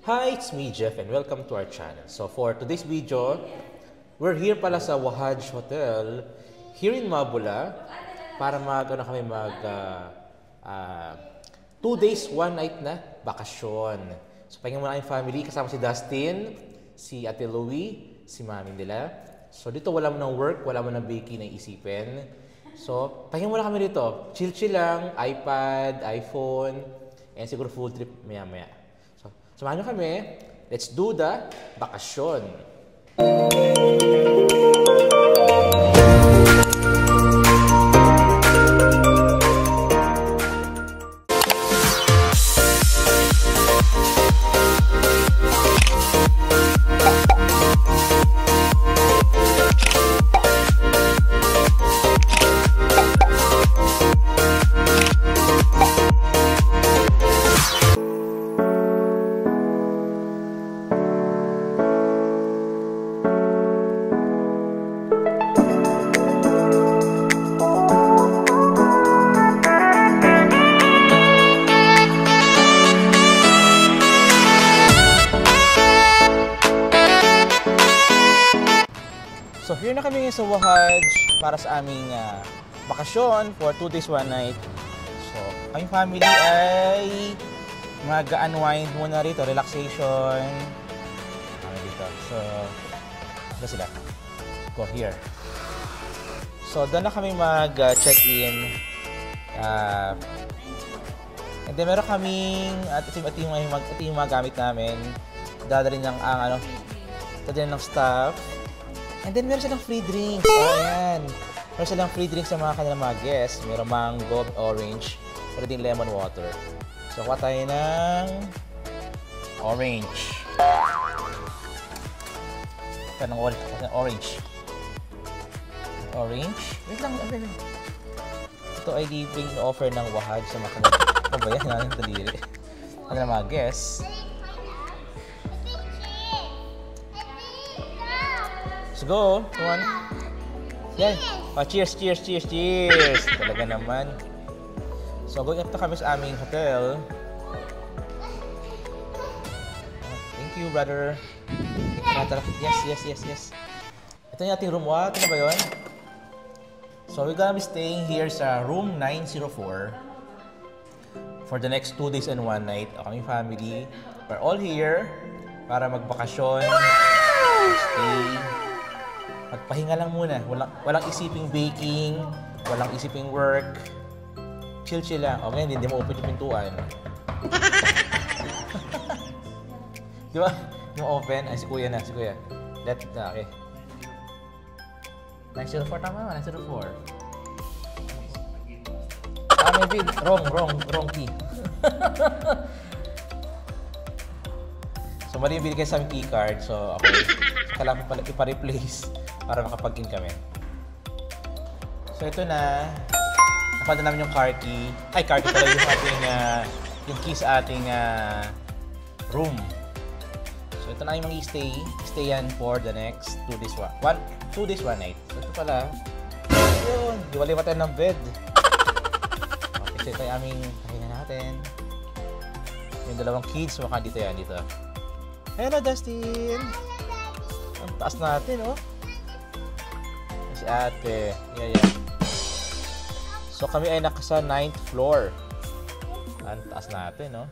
Hi, it's me Jeff and welcome to our channel. So for today's video, we're here pala sa Wahaj Hotel here in Mabula para kami 2 days, 1 night na bakasyon. So pahinga muna ang family kasama si Dustin, si Ate Louie, si Mami nila. So dito wala mo ng work, wala mo ng baking na isipin. So pahinga muna kami dito. Chill-chill lang, iPad, iPhone, and siguro food trip maya-maya. Samahan nyo kami. Let's do the bakasyon. So here na kami sa Wahaj para sa aming bakasyon for 2 days, 1 night. So aming family ay mag-unwind muna rito, relaxation. Dito. So ito sila. Go here. So doon na kami mag-check-in. And then meron kaming ito yung mga gamit namin. Dadalhin ng dadalhin ng staff. And then, meron silang free drinks. Ayan. Meron silang free drinks sa mga kanilang mga guests. Meron mango, orange. Meron din lemon water. So, kuha tayo ng orange. Ito ng orange. Orange? Wait lang. Ito ay libreng offer ng Wahaj sa mga kanilang. Ano ba yan? Ano yung taliri? Kanilang mga guests. Let's go! Come on! Yan! Oh, cheers! Cheers! Cheers! Cheers! Talaga naman. So, going up to kami sa aming hotel. Thank you, brother. Yes! Ito yung ating room. Ito na ba yun? So, we're gonna be staying here sa room 904 for the next 2 days and 1 night. Kaming family. We're all here para magbakasyon. Stay. Magpahinga lang muna. Walang isiping baking, walang isiping work. Chill-chill lang. Okay, hindi mo open yung pintuan. Di ba? Yung open. Ay, si Kuya na. Si Kuya. Okay. 904 tama ba? 904. Maybe. Wrong key. So, mali yung binigay sa aming key card. So, okay. So, kailangan pala ipa-replace para makapag-in kami. So, ito na. Napadala namin yung car key. Ay, car key pala yung ating, yung key sa ating room. So, ito na yung mga stay yan for the next 2 days, 2 days, 1 night. So, ito pala. Yun. Diwali pa tayo ng bed. Okay, so ito yung aming pahinga natin. Yung dalawang kids, maka dito yan, dito. Hello, Dustin! Ang taas natin, oh. Si ate. Yeah. So, kami ay nasa 9th floor. Ang taas natin, no?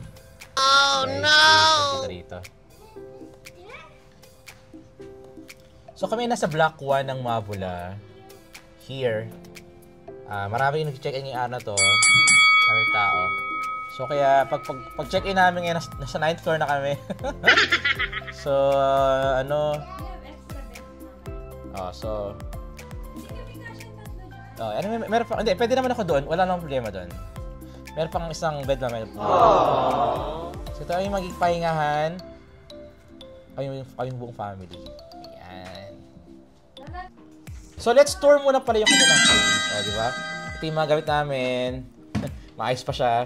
Oh, okay, no! Dito. So, kami ay nasa block 1 ng Mabula. Here. Marami yung nag-check-in yung araw na to. Maraming tao. So, kaya pag check-in namin ngayon, nasa 9th floor na kami. So, meron pa, hindi, pwede naman ako doon. Wala namang problema doon. Meron pang isang bed naman. So, ito ay magpahingahan. Kayong buong family. Ayan. So, let's tour muna pala yung kanilang place. Di ba? Ito yung mga gamit namin. Maayos pa siya.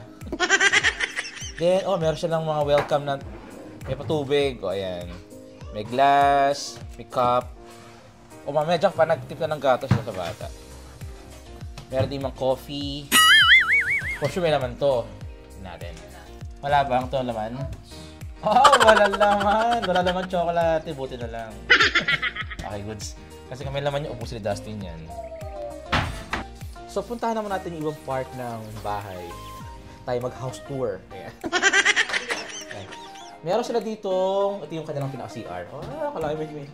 Then, meron silang mga welcome na may patubig. Ayan. May glass, may cup. Medyo pa nagtip na ng gatos sa bata. Meron din mga coffee. For sure may laman to. Natin. Wala bang to laman? Oh, wala laman. Wala laman chocolate. Buti na lang. Okay, goods. Kasi kung may laman niya, upo si Dustin yan. So, puntahan naman natin yung ibang part ng bahay. Tayo mag-house tour. Ayan. Okay. Meron sila ditong, ito yung kanilang pinaka-CR. Oh, kalaki may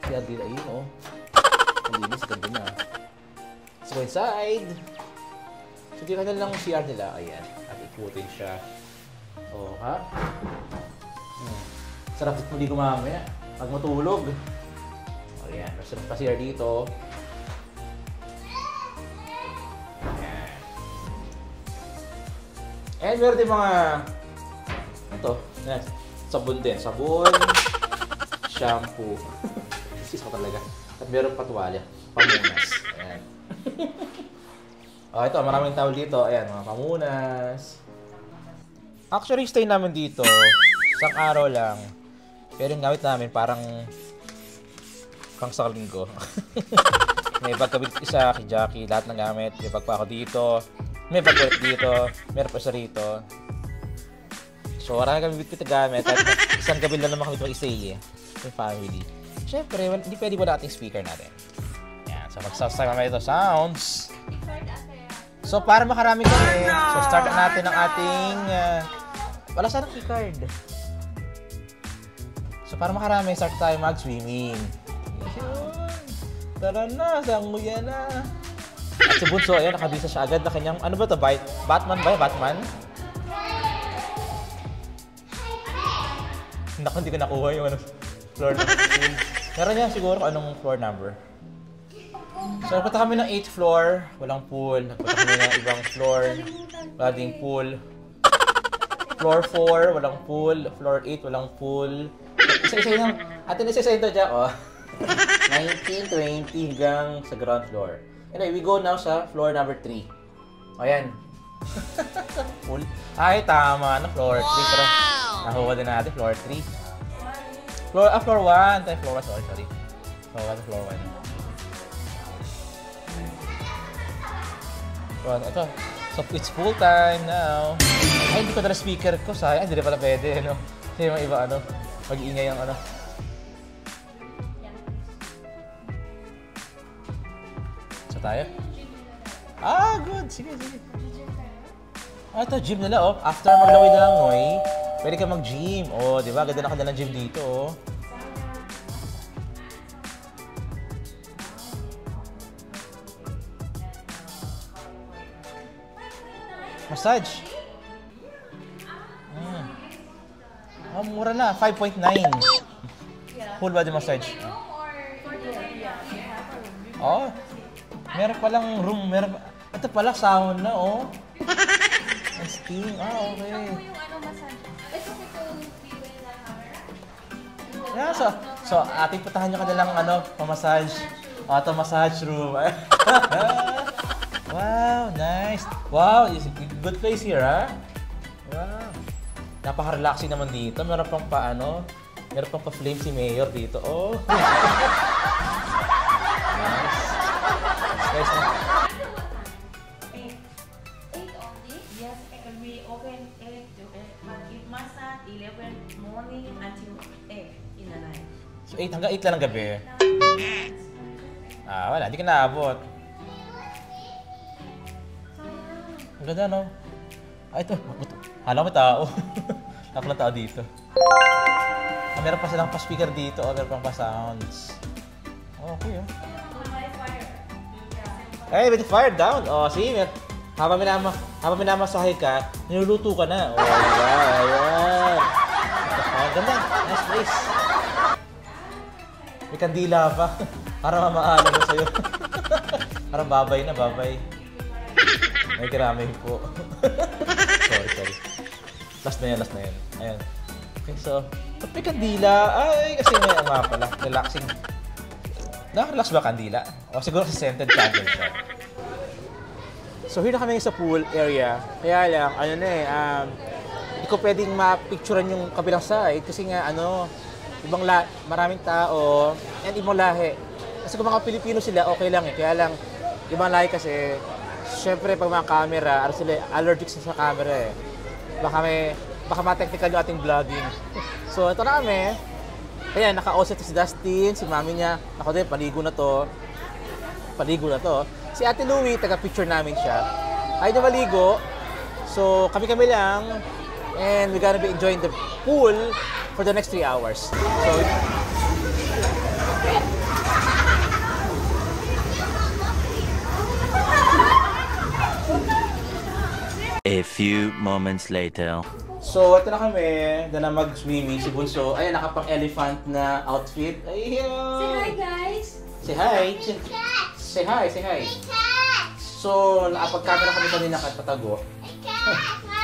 CR dito. Ayun, oh. Malinis, ganda na. Let's go inside. So, dito kanilang CR nila. Ayan. At ikutin siya. Oh, ha? Sarap dito muli kumamaya. Pag matulog. Ayan. Masarap pa CR dito. Ayan. And meron din mga ito. Ayan. Sabon din. Sabon. Shampoo. Sis ko talaga. At meron pa tuwalya. Pamunas. Ayan. Oh, ito. Maraming towel dito. Ayan. Mga pamunas. Actually, stay namin dito. Isang araw lang. Pero yung gamit namin parang pang sa linggo. May bag kabit isa kay Jackie. Lahat ng gamit. May bag pa ako dito. May bag ulit dito. Meron pa isa rito. So, marami kami bitbit na gamit. At isang gabi lang naman kami mag-isay eh. Yung family. Siyempre, hindi pwede wala ating speaker natin. Yan. So, magsasama ito sounds. So, para makarami kami, so start natin ang ating... wala sanang keycard. So, para makarami, start tayo mag-swimming. Tara na, sanguya na. At si Bunso, ayan, nakabisa siya agad na kanyang... Ano ba ito? Batman ba? Batman? Naku, hindi ko nakuha yung floor number. Meron niya siguro kung anong floor number. So, nagpunta kami ng 8th floor, walang pool. Nagpunta kami ng ibang floor, wala ding pool. Floor 4, walang pool. Floor 8, walang pool. Isa-isa yung... Atin isa-isa ito dyan, oh. 19, 20 hanggang sa ground floor. Anyway, we go now sa floor number 3. O, yan. Pool. Ay, tama na. Floor 3. Pero nakuha din natin. Floor 3. Floor 1. Tayo, floor 1. Sorry. Floor 1 to floor 1. Ito. So, it's full time now. Ay, hindi ko dala speaker ko. Sayang, hindi na pala pwede, no? Kasi yung iba, ano, mag-iingay yung, ano. So, tayo? Ah, good. Sige, sige. Ah, ito, gym nila, oh. After maglaway na lang, Noy, pwede ka mag-gym. Oh, di ba? Ganda na kanilang gym dito, oh. Massage. Oh, mura na. 5.9. Full body massage. Oh. Meron palang room. Meron pa... Ito pala, sauna, oh. And steam. Ah, okay. Yeah, so ating putahan nyo kanilang ano, pamassage. Auto massage room. Wow, nice. Wow, it's a good place here, ha? Wow. Napaka-relaxing naman dito. Meron pang paano, meron pang pa-flame si Mayor dito. Oh. Nice. Nice na. 8 only? Yes, we open 8 to 8, but it massage 11 morning until 8 in the night. So 8 hanggang 8 lang ang gabi. Ah, wala. Hindi ka naabot. Ang ganda, no? Ah, ito. Hala, may tao. Ako lang tao dito. Ah, meron pa silang pa-speaker dito. Oh, meron pang pa-sounds. Oh, okay, oh. Hey, with the fire down. Oh, see? Habang minamasahe ka, niluluto ka na. Oh, yeah, ayan. Ang ganda. Nice place. May kandila pa. Para mamaalam mo sa'yo. Parang babay na, babay. May kiramay po. sorry. Last na yan. Ayan. Okay, so, may kandila. Ay, kasi may nga pala. Relaxing. Nakaka-relax ba kandila? O siguro kasi scented candle siya. So, here na kami sa pool area. Kaya lang, ano na eh, hindi ko pwedeng ma-picturean yung kabilang side kasi nga, ano, maraming tao and ibang lahi. Kasi kung mga Pilipino sila, okay lang eh. Kaya lang, ibang lahi kasi, syempre, pag mga camera, sila allergic sa camera eh. Baka may baka ma-technical yung ating vlogging. So, ito na kami. Ayan, naka-offset si Dustin, si mami niya. Ako din, paligo na to. Si Ate Louie, taga-picture namin siya. Ayaw na maligo. So, kami-kami lang. And we're gonna be enjoying the pool for the next 3 hours. So, a few moments later. So, ito na kami. Na mag-swimming. Si Bunso, ayan, nakapang-elephant na outfit. Ayan! Say hi, guys! Say hi! Say hi! Say hi! So, nakapag-camera kami kanina patago.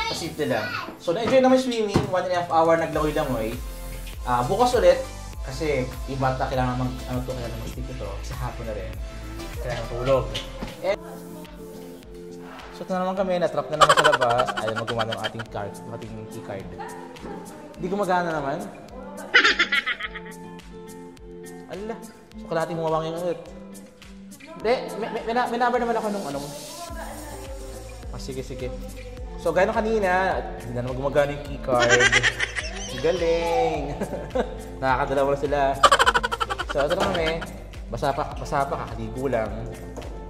Pasimple lang. So, na-enjoy naman swimming. 1.5 hour naglangoy-langoy. Bukas ulit. Kasi yung bata kailangan mag-stick ito. Kasi hapon na rin. Kailangan matulog. So, ito na naman kami. Na-trap na naman sa labas. Ayaw mag-gumana ng ating key card. Hindi gumagana naman. Ala. So, kalahating mawawang yung ulit. Hindi. May number naman ako nung ano. Sige. So, gano'n kanina, hindi na naman gumagana yung key card. Galing! Nakakadalawa na sila. So, ito na kami. Basa pa, kakaligo lang.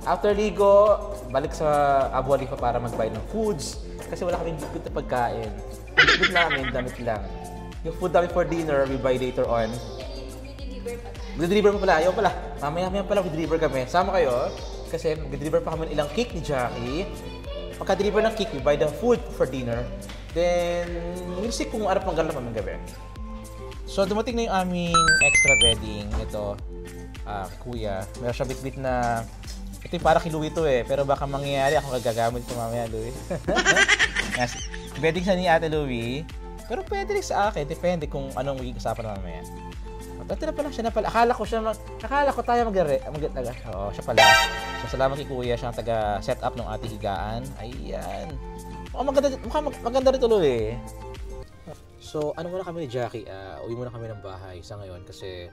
After ligo, balik sa Abu Halifa para mag-buy ng foods. Kasi wala kaming good na pagkain. Yung food namin, damit lang. Yung food namin for dinner, we buy later on. Mag-deliver pa pala. Ayaw pala. Mamaya pala mag-deliver kami. Sama kayo. Kasi mag-deliver pa kami ng ilang cake ni Jackie. Pagka-deliver ng cake, we buy the food for dinner. Then, we'll see kung arap mag-galap ng gabi. So, dumating na yung aming extra bedding. Ito, kuya. Meron siya bit-bit na... Ito yung para kay Louie to eh. Pero baka mangyayari ako gagamit ito mamaya, Louie. Yes. Bedding siya ni Ate Louie. Pero pwede rin sa akin. Depende kung anong magiging usapan mamaya. Ito na pala, siya na pala. Akala ko tayo Oo, siya pala. So, salamat kay Kuya. Siya ang taga-set up ng ating higaan. Ayan. Mukhang maganda rin tuloy eh. So, ano muna kami ni Jackie? Uwi muna kami ng bahay sa ngayon kasi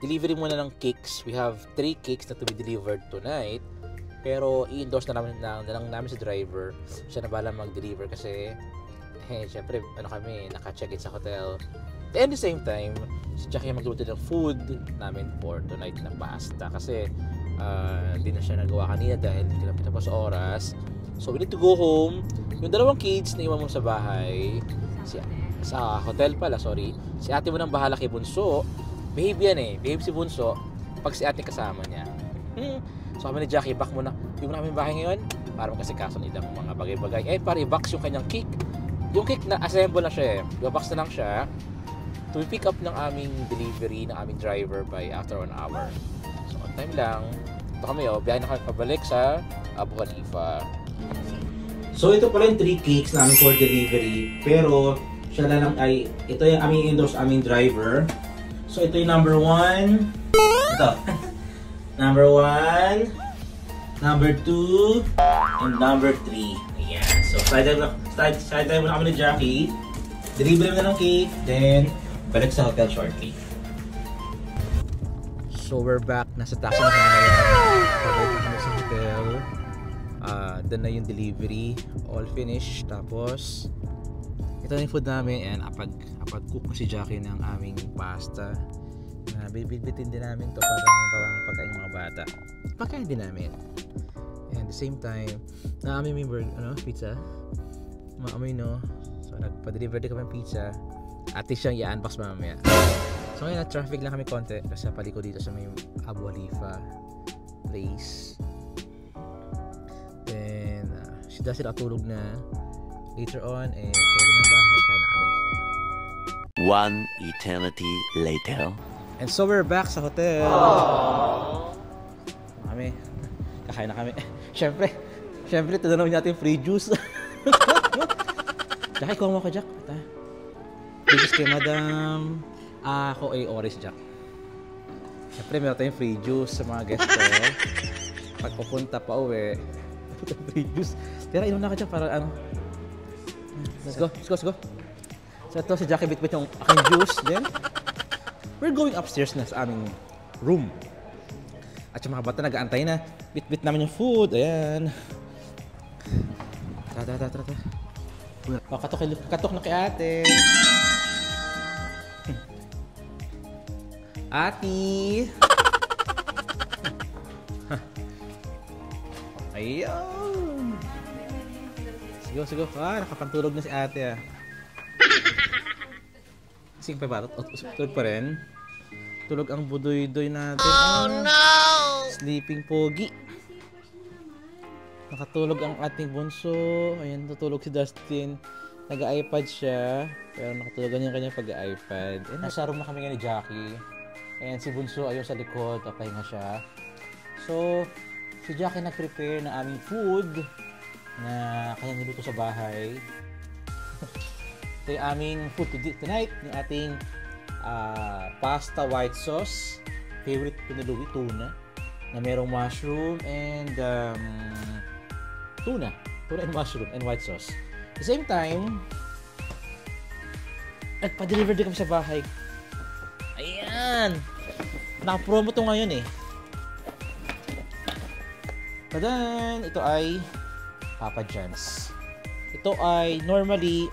delivery muna ng cakes. We have 3 cakes na to be delivered tonight. Pero i-endorse na lang namin sa driver. Siya na bahala mag-deliver kasi syempre, kami, naka-check-in sa hotel. And at the same time, si Jackie magluto ng food namin for tonight na pasta. Kasi hindi na siya nagawa kanina dahil pinapita pa sa oras. So, we need to go home. Yung 2 kids na iwan mo sa bahay, sa hotel pala, sorry. Si ate mo nang bahala kay Bunso. Behave yan eh. Behave si Bunso pag si ate kasama niya. So, kami ni Jackie, back muna. Iwan na kami bahay ngayon para magkasikaso ng ilang mga bagay-bagay. Para i-box yung kanyang cake. Yung cake na assemble na siya eh. I-box na lang siya to pick up ng aming delivery ng aming driver by after 1 hour. So, on time lang. Ito kami biyahe na kami pabalik sa Abu Halifa. So, ito pala yung 3 cakes namin for delivery. Pero, siya na lang ay, ito yung aming endorse, aming driver. So, ito yung number 1. Ito. Number 1. Number 2. And number 3. Ayan. So, side time muna kami ni Jackie. Deliver na ng cake. Then, balik sa hotel shortly. So, we're back. Nasa taxi na kami ngayon. Pabalik kami sa hotel. Doon na yung delivery. All finished. Tapos, ito na yung food namin. And apag-cook na si Jackie ng aming pasta. Bibit-bitin din namin to para pagkain ng mga bata. Pagkain din namin. And at the same time, na-amoy mo yung pizza. Ma-amoy no. So, nagpa-deliver din kami ng pizza. At least siyang i-unbox mamaya. So, ngayon na-traffic lang kami konti. Kasi paliko dito sa may Abu Halifa place. Then, si Dustin natulog na. Later on, tulog na bahay. Kaya na kami. 1 eternity later. And so, we're back sa hotel. Kami. Kakain na kami. Siyempre, tinanong natin free juice. Jack, ikaw mo ka, Jack. Free juice kay Madam. Ako ay orange, Jack. Siyempre, meron tayong free juice sa mga guests ko. Pag pupunta pa uwi, free juice. Tira, inom na ka, Jack, para ano. Let's go. So, ito si Jackie bit-bit yung aking juice. Then, we're going upstairs na sa aming room. At yung mga bata nag-aantay na. Bit-bit namin yung food. Ayan. Tara. Oh, katok na kay ate. Ati! Ayun! Sigo. Nakapantulog na si ate ah. Sing pa ba? Tulog pa rin? Tulog ang budoy-doy natin. Oh no! Sleeping pogi. Nakatulog ang ating bunso. Ayan, tutulog si Dustin. Nag-iPad siya. Pero nakatulog niya kanya pag-iPad. Nasa room na kami ngayon ni Jackie. Ayan, si bunso ayun sa likod. Papahinga siya. So, si Jackie nag-prepare ng aming food na kanyang niluto sa bahay. Ito yung aming food tonight. Yung ating pasta white sauce. Favorite ko ni Louie, tuna. Na merong mushroom and tuna and mushroom and white sauce. At the same time, nagpa-deliver din kami sa bahay. Ayan! Naka-promo to ngayon eh. Tadan! Ito ay Papa John's. Ito ay normally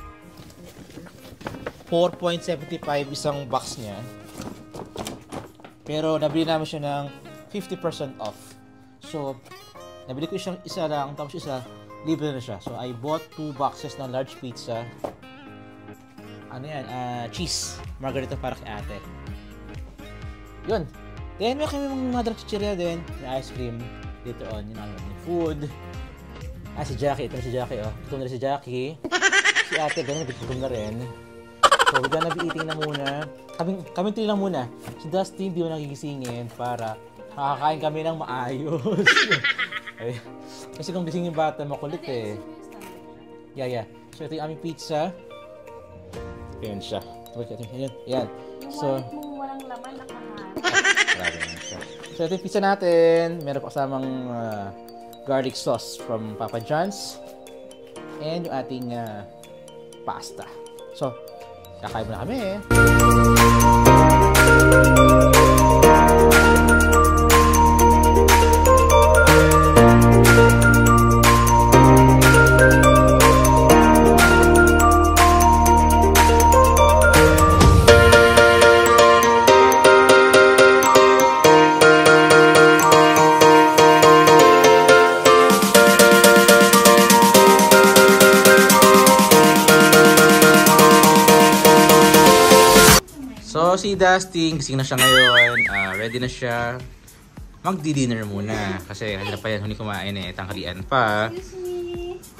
4.75 isang box niya. Pero nabili namin siya ng 50% off. So, nabili ko isa lang, tapos isa, libre na siya. So, I bought 2 boxes ng large pizza. Ano yan? Cheese. Margarita para kay ate. Yun. Then, may kami mga chichirya din. May ice cream. Later on, yun ang food. Si Jackie. Ito na si Jackie, oh. Gutom na si Jackie. Si ate, ganun, gutom na rin. So, we're gonna be eating na muna. Kami 3 lang muna. Si Dustin, di mo nagigisingin para makakain kami ng maayos. Ay, kasi kung gising yung bata, makulit eh. Yeah. So, ito yung aming pizza. Ayan siya. Ayan. So, Yung walang laman, nakahan. grabe naman siya. So, ito yung pizza natin. Meron pa kasamang garlic sauce from Papa John's. And yung ating pasta. So, kakain mo na kami eh. So, si Dustin, gising na siya ngayon. Ready na siya. Magdi-dinner muna. Kasi kanina pa yan, huli kumain eh. Tanghalian pa.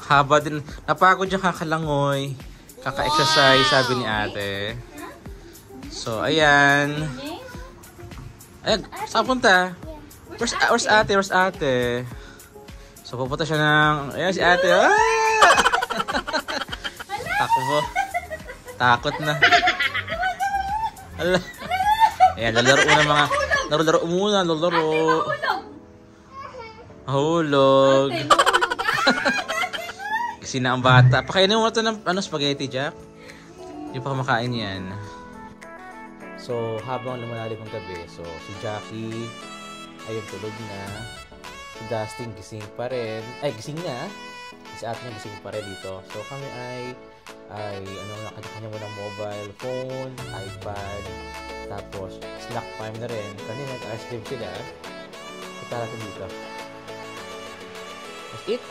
Haba din. Napagod siya kakalangoy. Kaka-exercise, sabi ni ate. So, ayan. Ayan, saan punta? Where's ate? Where's ate? So, pupunta siya ng... Ayan si ate. Ah! Takbo. Takot na. Ala. Ayan, lalaro muna mga... Lalaro. Hulog. Kasi na ang bata. Pakainin mo ito ng spaghetti, Jack. Hindi pa kumakain yan. So, habang lumalalim ang gabi, so si Jackie ayun tulog na. Si Dustin gising pa rin. Ay, gising na. Si ate niya gising pa rin dito. So, kami ay nakanya-kanya mo ng mobile phone, iPad, tapos snack time na rin. Kanina nag-ice cream sila. Punta natin dito. Let's eat!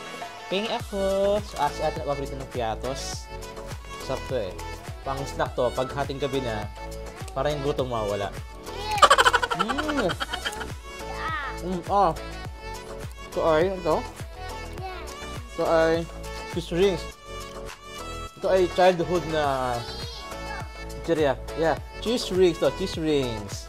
Pengi ako! So, si ate nag-paborito ng piatos. Sarap to eh. Pang snack to, pag hating gabi na, para yung gutom mawala. Ito ay, ito ay fish rings. Ito ay childhood na chichirya. Yeah, cheese rings to, cheese rings.